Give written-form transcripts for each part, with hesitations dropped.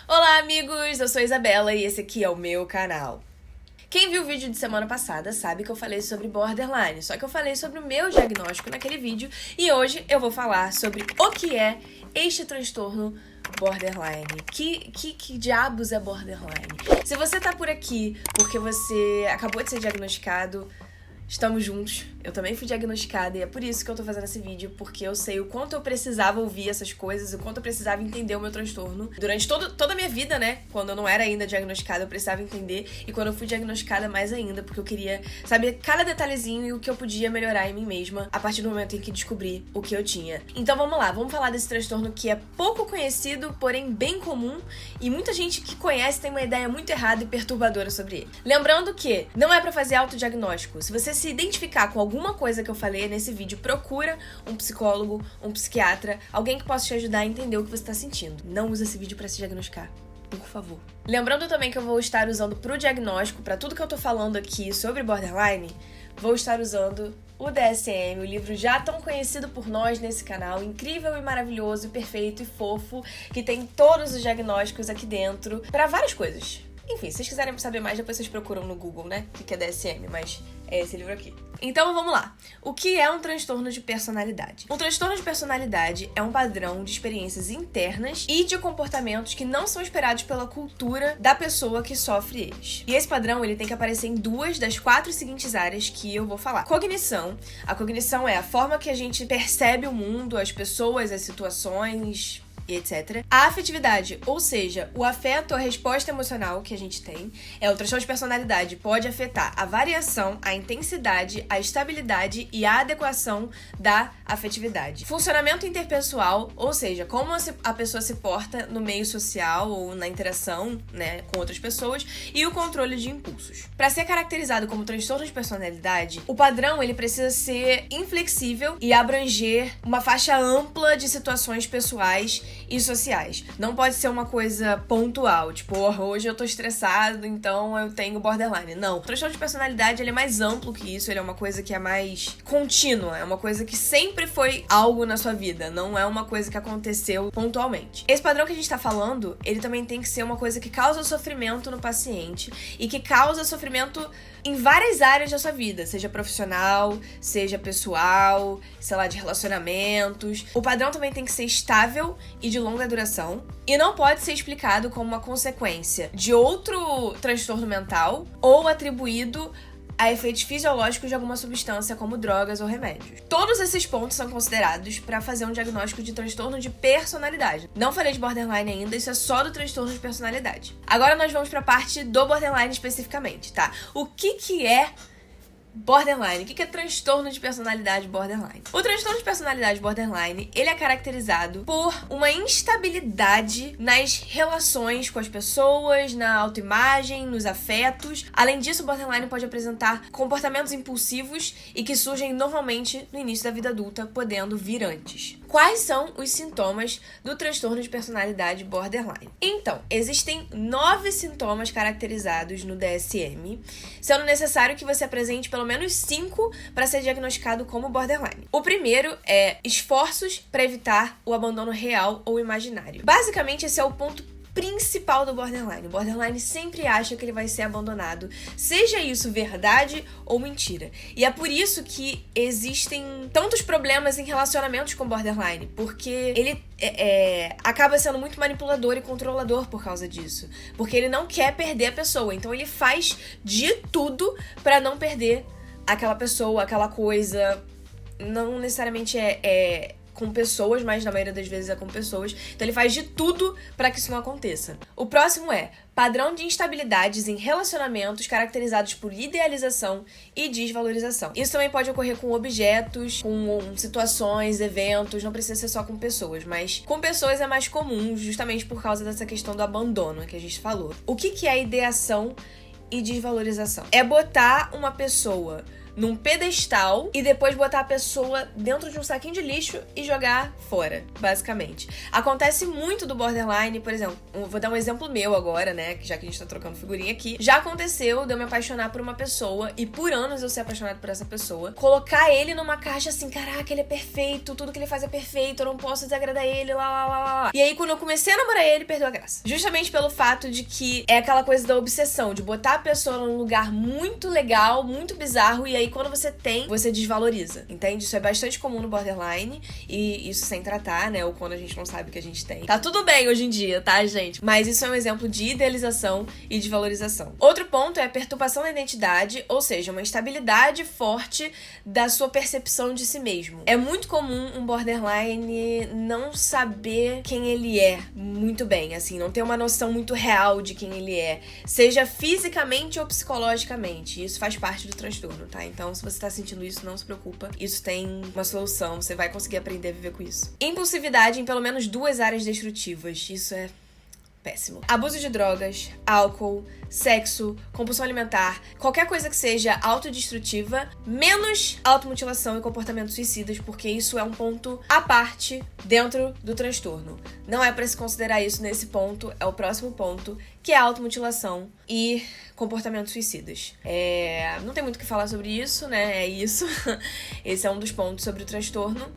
Olá, amigos! Eu sou a Isabela e esse aqui é o meu canal. Quem viu o vídeo de semana passada sabe que eu falei sobre borderline, só que eu falei sobre o meu diagnóstico naquele vídeo e hoje eu vou falar sobre o que é este transtorno borderline. Que diabos é borderline? Se você tá por aqui porque você acabou de ser diagnosticado, estamos juntos. Eu também fui diagnosticada e é por isso que eu tô fazendo esse vídeo, porque eu sei o quanto eu precisava ouvir essas coisas, o quanto eu precisava entender o meu transtorno. Durante toda a minha vida, né? Quando eu não era ainda diagnosticada, eu precisava entender. E quando eu fui diagnosticada, mais ainda, porque eu queria saber cada detalhezinho e o que eu podia melhorar em mim mesma a partir do momento em que descobri o que eu tinha. Então vamos lá, vamos falar desse transtorno que é pouco conhecido, porém bem comum. E muita gente que conhece tem uma ideia muito errada e perturbadora sobre ele. Lembrando que não é pra fazer autodiagnóstico. Se você se identificar com alguma coisa que eu falei nesse vídeo, procura um psicólogo, um psiquiatra, alguém que possa te ajudar a entender o que você tá sentindo. Não usa esse vídeo pra se diagnosticar, por favor. Lembrando também que eu vou estar usando pro diagnóstico, pra tudo que eu tô falando aqui sobre borderline, vou estar usando o DSM, o livro já tão conhecido por nós nesse canal, incrível e maravilhoso, e perfeito e fofo, que tem todos os diagnósticos aqui dentro, pra várias coisas. Enfim, se vocês quiserem saber mais, depois vocês procuram no Google, né? O que é DSM, mas é esse livro aqui. Então, vamos lá. O que é um transtorno de personalidade? Um transtorno de personalidade é um padrão de experiências internas e de comportamentos que não são esperados pela cultura da pessoa que sofre eles. E esse padrão, ele tem que aparecer em 2 das 4 seguintes áreas que eu vou falar. Cognição. A cognição é a forma que a gente percebe o mundo, as pessoas, as situações e etc. A afetividade, ou seja, o afeto, a resposta emocional que a gente tem. O transtorno de personalidade pode afetar a variação, a intensidade, a estabilidade e a adequação da afetividade. Funcionamento interpessoal, ou seja, como a pessoa se porta no meio social ou na interação, né, com outras pessoas, e o controle de impulsos. Para ser caracterizado como transtorno de personalidade, o padrão ele precisa ser inflexível e abranger uma faixa ampla de situações pessoais e sociais. Não pode ser uma coisa pontual, tipo, hoje eu tô estressado, então eu tenho borderline. Não. O transtorno de personalidade, ele é mais amplo que isso, ele é uma coisa que é mais contínua, é uma coisa que sempre foi algo na sua vida, não é uma coisa que aconteceu pontualmente. Esse padrão que a gente tá falando, ele também tem que ser uma coisa que causa sofrimento no paciente e que causa sofrimento em várias áreas da sua vida, seja profissional, seja pessoal, sei lá, de relacionamentos. O padrão também tem que ser estável e de longa duração e não pode ser explicado como uma consequência de outro transtorno mental ou atribuído a efeitos fisiológicos de alguma substância como drogas ou remédios. Todos esses pontos são considerados para fazer um diagnóstico de transtorno de personalidade. Não falei de borderline ainda, isso é só do transtorno de personalidade. Agora nós vamos para a parte do borderline especificamente, tá? O que é borderline? O que é transtorno de personalidade borderline? O transtorno de personalidade borderline, ele é caracterizado por uma instabilidade nas relações com as pessoas, na autoimagem, nos afetos. Além disso, o borderline pode apresentar comportamentos impulsivos e que surgem normalmente no início da vida adulta, podendo vir antes. Quais são os sintomas do transtorno de personalidade borderline? Então, existem 9 sintomas caracterizados no DSM, sendo necessário que você apresente pelo menos 5 para ser diagnosticado como borderline. O primeiro é esforços para evitar o abandono real ou imaginário. Basicamente, esse é o ponto principal do borderline. O borderline sempre acha que ele vai ser abandonado, seja isso verdade ou mentira. E é por isso que existem tantos problemas em relacionamentos com borderline, porque ele acaba sendo muito manipulador e controlador por causa disso. Porque ele não quer perder a pessoa, então ele faz de tudo para não perder aquela pessoa, aquela coisa. Não necessariamente com pessoas, mas na maioria das vezes é com pessoas. Então ele faz de tudo para que isso não aconteça. O próximo é padrão de instabilidades em relacionamentos caracterizados por idealização e desvalorização. Isso também pode ocorrer com objetos, com situações, eventos, não precisa ser só com pessoas, mas com pessoas é mais comum, justamente por causa dessa questão do abandono que a gente falou. O que é ideação e desvalorização? É botar uma pessoa num pedestal e depois botar a pessoa dentro de um saquinho de lixo e jogar fora, basicamente. Acontece muito do borderline, por exemplo, vou dar um exemplo meu agora, né, já que a gente tá trocando figurinha aqui. Já aconteceu de eu me apaixonar por uma pessoa e por anos eu ser apaixonado por essa pessoa, colocar ele numa caixa assim, caraca, ele é perfeito, tudo que ele faz é perfeito, eu não posso desagradar ele, lá. E aí, quando eu comecei a namorar ele, perdeu a graça. Justamente pelo fato de que é aquela coisa da obsessão, de botar a pessoa num lugar muito legal, muito bizarro, e aí quando você tem, você desvaloriza, entende? Isso é bastante comum no borderline, e isso sem tratar, né, ou quando a gente não sabe o que a gente tem. Tá tudo bem hoje em dia, tá, gente? Mas isso é um exemplo de idealização e de valorização. Outro ponto é a perturbação da identidade, ou seja, uma instabilidade forte da sua percepção de si mesmo. É muito comum um borderline não saber quem ele é muito bem, assim, não ter uma noção muito real de quem ele é, seja fisicamente ou psicologicamente. Isso faz parte do transtorno, tá? Então, se você tá sentindo isso, não se preocupa. Isso tem uma solução, você vai conseguir aprender a viver com isso. Impulsividade em pelo menos 2 áreas destrutivas. Isso é péssimo. Abuso de drogas, álcool, sexo, compulsão alimentar, qualquer coisa que seja autodestrutiva, menos automutilação e comportamentos suicidas, porque isso é um ponto à parte dentro do transtorno. Não é pra se considerar isso nesse ponto, é o próximo ponto, que é a automutilação e comportamentos suicidas. Não tem muito o que falar sobre isso, né? É isso. Esse é um dos pontos sobre o transtorno.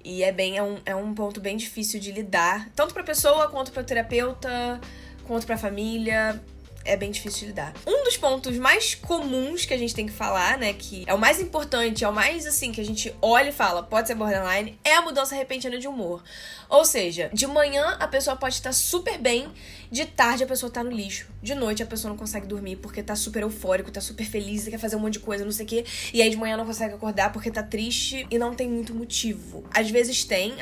E é um ponto bem difícil de lidar, tanto pra pessoa, quanto pra terapeuta, quanto pra família. É bem difícil de lidar. Um dos pontos mais comuns que a gente tem que falar, né, que é o mais importante, é o mais, assim, que a gente olha e fala, pode ser borderline, é a mudança repentina de humor. Ou seja, de manhã a pessoa pode estar super bem, de tarde a pessoa tá no lixo, de noite a pessoa não consegue dormir porque tá super eufórico, tá super feliz, quer fazer um monte de coisa, não sei o quê, e aí de manhã não consegue acordar porque tá triste e não tem muito motivo. Às vezes tem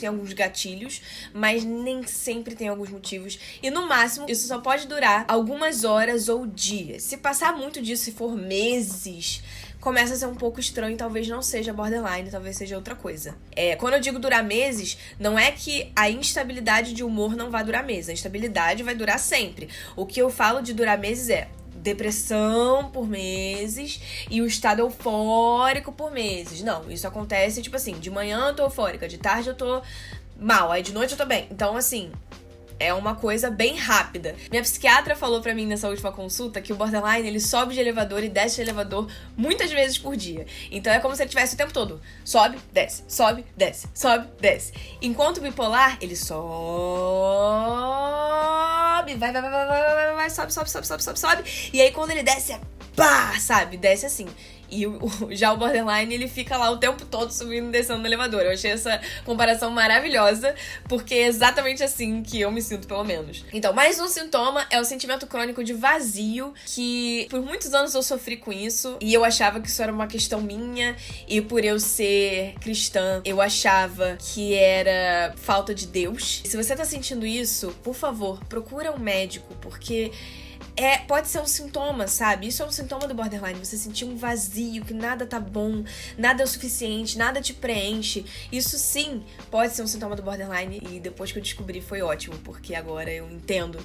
alguns gatilhos, mas nem sempre tem alguns motivos, e no máximo isso só pode durar algumas horas ou dias. Se passar muito disso, se for meses, começa a ser um pouco estranho, talvez não seja borderline, talvez seja outra coisa. Quando eu digo durar meses, não é que a instabilidade de humor não vai durar meses, a instabilidade vai durar sempre. O que eu falo de durar meses é depressão por meses e o estado eufórico por meses. Não, isso acontece, tipo assim, de manhã eu tô eufórica, de tarde eu tô mal, aí de noite eu tô bem. Então, assim, é uma coisa bem rápida. Minha psiquiatra falou pra mim nessa última consulta que o borderline, ele sobe de elevador e desce de elevador muitas vezes por dia. Então é como se ele tivesse o tempo todo. Sobe, desce, sobe, desce, sobe, desce. Enquanto o bipolar, ele sobe, vai, sobe. E aí quando ele desce, é pá, sabe? Desce assim. E já o borderline, ele fica lá o tempo todo subindo e descendo no elevador. Eu achei essa comparação maravilhosa, porque é exatamente assim que eu me sinto, pelo menos. Então, mais um sintoma é o sentimento crônico de vazio, que por muitos anos eu sofri com isso, e eu achava que isso era uma questão minha, e por eu ser cristã, eu achava que era falta de Deus. Se você tá sentindo isso, por favor, procura um médico, porque pode ser um sintoma, sabe? Isso é um sintoma do borderline. Você sentir um vazio, que nada tá bom, nada é o suficiente, nada te preenche. Isso sim pode ser um sintoma do borderline. E depois que eu descobri foi ótimo, porque agora eu entendo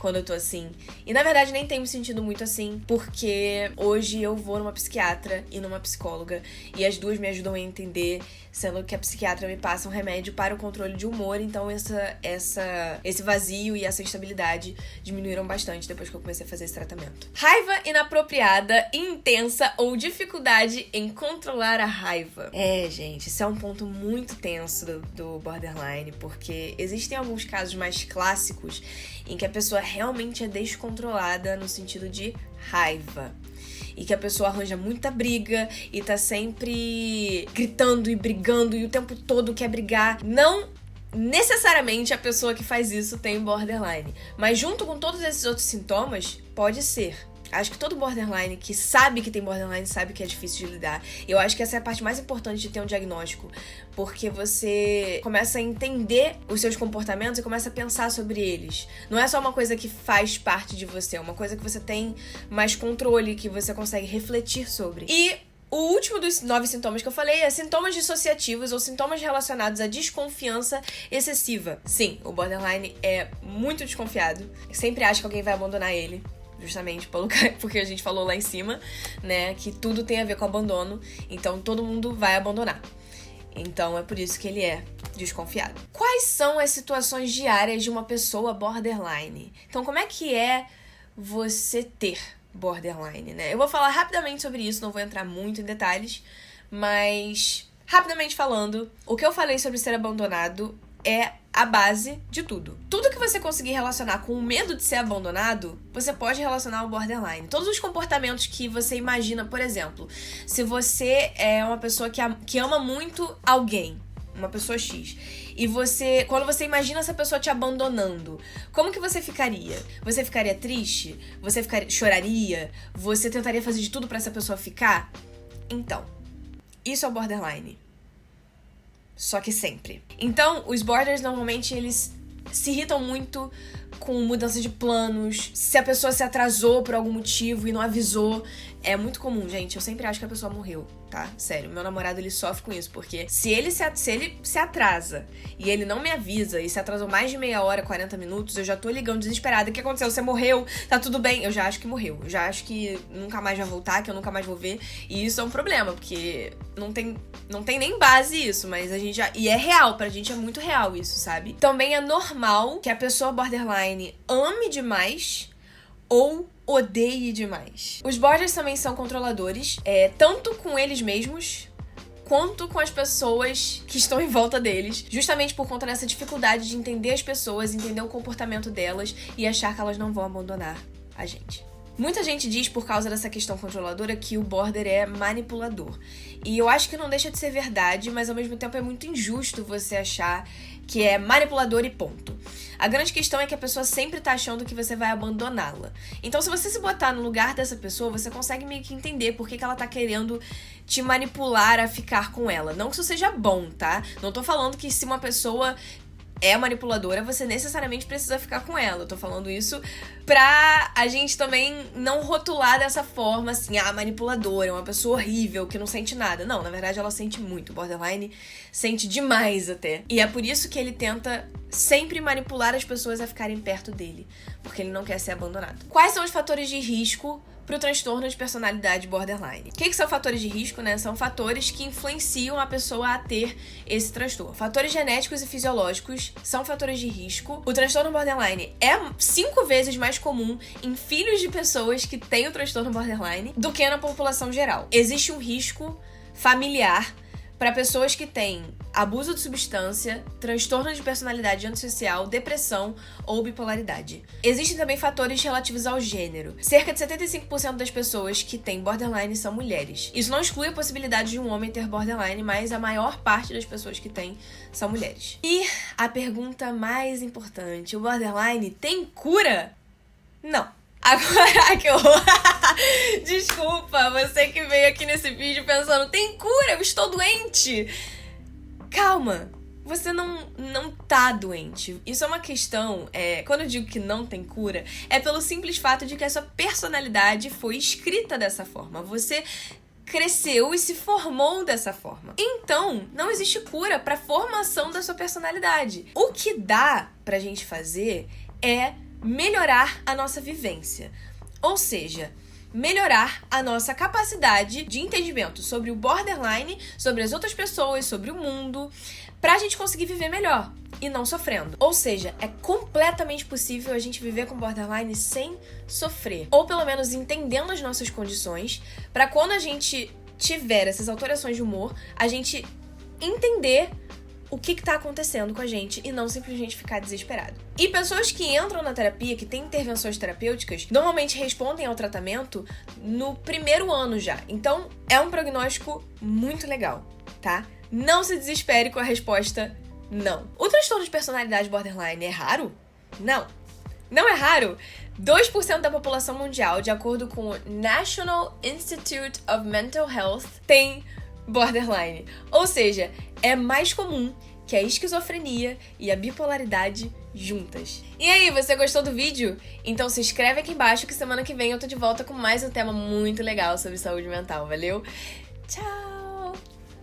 quando eu tô assim. E na verdade nem tenho me sentido muito assim, porque hoje eu vou numa psiquiatra e numa psicóloga, e as duas me ajudam a entender, sendo que a psiquiatra me passa um remédio para o controle de humor, então esse vazio e essa instabilidade diminuíram bastante depois que eu comecei a fazer esse tratamento. Raiva inapropriada, intensa ou dificuldade em controlar a raiva. Gente, isso é um ponto muito tenso do borderline, porque existem alguns casos mais clássicos em que a pessoa realmente é descontrolada no sentido de raiva. E que a pessoa arranja muita briga e tá sempre gritando e brigando e o tempo todo quer brigar. Não necessariamente a pessoa que faz isso tem borderline, mas junto com todos esses outros sintomas, pode ser. Acho que todo borderline que sabe que tem borderline sabe que é difícil de lidar. Eu acho que essa é a parte mais importante de ter um diagnóstico, porque você começa a entender os seus comportamentos e começa a pensar sobre eles. Não é só uma coisa que faz parte de você, é uma coisa que você tem mais controle, que você consegue refletir sobre. E o último dos 9 sintomas que eu falei é sintomas dissociativos ou sintomas relacionados à desconfiança excessiva. Sim, o borderline é muito desconfiado, sempre acha que alguém vai abandonar ele. justamente porque a gente falou lá em cima, né, que tudo tem a ver com abandono, então todo mundo vai abandonar. Então é por isso que ele é desconfiado. Quais são as situações diárias de uma pessoa borderline? Então como é que é você ter borderline, né? Eu vou falar rapidamente sobre isso, não vou entrar muito em detalhes, mas rapidamente falando, o que eu falei sobre ser abandonado é a base de tudo. Tudo que você conseguir relacionar com o medo de ser abandonado, você pode relacionar ao borderline. Todos os comportamentos que você imagina, por exemplo, se você é uma pessoa que ama muito alguém, uma pessoa X, e quando você imagina essa pessoa te abandonando, como que você ficaria? Você ficaria triste? Você choraria? Você tentaria fazer de tudo pra essa pessoa ficar? Então, isso é o borderline. Só que sempre. Então, os borders normalmente eles se irritam muito com mudança de planos, se a pessoa se atrasou por algum motivo e não avisou. É muito comum, gente. Eu sempre acho que a pessoa morreu, tá? Sério, meu namorado, ele sofre com isso, porque se ele se atrasa e ele não me avisa e se atrasou mais de meia hora, 40 minutos, eu já tô ligando desesperada. O que aconteceu? Você morreu? Tá tudo bem? Eu já acho que morreu. Eu já acho que nunca mais vai voltar, que eu nunca mais vou ver. E isso é um problema, porque não tem nem base isso, mas a gente já... E é real, pra gente é muito real isso, sabe? Também é normal que a pessoa borderline ame demais ou odeie demais. Os borders também são controladores, tanto com eles mesmos quanto com as pessoas que estão em volta deles, justamente por conta dessa dificuldade de entender as pessoas, entender o comportamento delas e achar que elas não vão abandonar a gente. Muita gente diz, por causa dessa questão controladora, que o border é manipulador. E eu acho que não deixa de ser verdade, mas ao mesmo tempo é muito injusto você achar que é manipulador e ponto. A grande questão é que a pessoa sempre tá achando que você vai abandoná-la. Então, se você se botar no lugar dessa pessoa, você consegue meio que entender por que ela tá querendo te manipular a ficar com ela. Não que isso seja bom, tá? Não tô falando que se uma pessoa é manipuladora, você necessariamente precisa ficar com ela. Eu tô falando isso pra a gente também não rotular dessa forma, assim, manipuladora, é uma pessoa horrível, que não sente nada. Não, na verdade ela sente muito. O borderline sente demais até. E é por isso que ele tenta sempre manipular as pessoas a ficarem perto dele, porque ele não quer ser abandonado. Quais são os fatores de risco pro transtorno de personalidade borderline? O que são fatores de risco, né? São fatores que influenciam a pessoa a ter esse transtorno. Fatores genéticos e fisiológicos são fatores de risco. O transtorno borderline é 5 vezes mais comum em filhos de pessoas que têm o transtorno borderline do que na população geral. Existe um risco familiar para pessoas que têm abuso de substância, transtorno de personalidade antissocial, depressão ou bipolaridade. Existem também fatores relativos ao gênero. Cerca de 75% das pessoas que têm borderline são mulheres. Isso não exclui a possibilidade de um homem ter borderline, mas a maior parte das pessoas que têm são mulheres. E a pergunta mais importante: o borderline tem cura? Não. Agora que eu... Desculpa, você que veio aqui nesse vídeo pensando, tem cura, eu estou doente. Calma, você não tá doente. Isso é uma questão, quando eu digo que não tem cura, é pelo simples fato de que a sua personalidade foi escrita dessa forma. Você cresceu e se formou dessa forma. Então, não existe cura para a formação da sua personalidade. O que dá pra gente fazer é melhorar a nossa vivência. Ou seja, melhorar a nossa capacidade de entendimento sobre o borderline, sobre as outras pessoas, sobre o mundo, pra gente conseguir viver melhor e não sofrendo. Ou seja, é completamente possível a gente viver com borderline sem sofrer. Ou pelo menos entendendo as nossas condições, pra quando a gente tiver essas alterações de humor, a gente entender o que tá acontecendo com a gente e não simplesmente ficar desesperado. E pessoas que entram na terapia, que têm intervenções terapêuticas, normalmente respondem ao tratamento no primeiro ano já. Então, é um prognóstico muito legal, tá? Não se desespere com a resposta não. O transtorno de personalidade borderline é raro? Não. Não é raro? 2% da população mundial, de acordo com o National Institute of Mental Health, tem borderline. Ou seja, é mais comum que a esquizofrenia e a bipolaridade juntas. E aí, você gostou do vídeo? Então se inscreve aqui embaixo que semana que vem eu tô de volta com mais um tema muito legal sobre saúde mental, valeu? Tchau!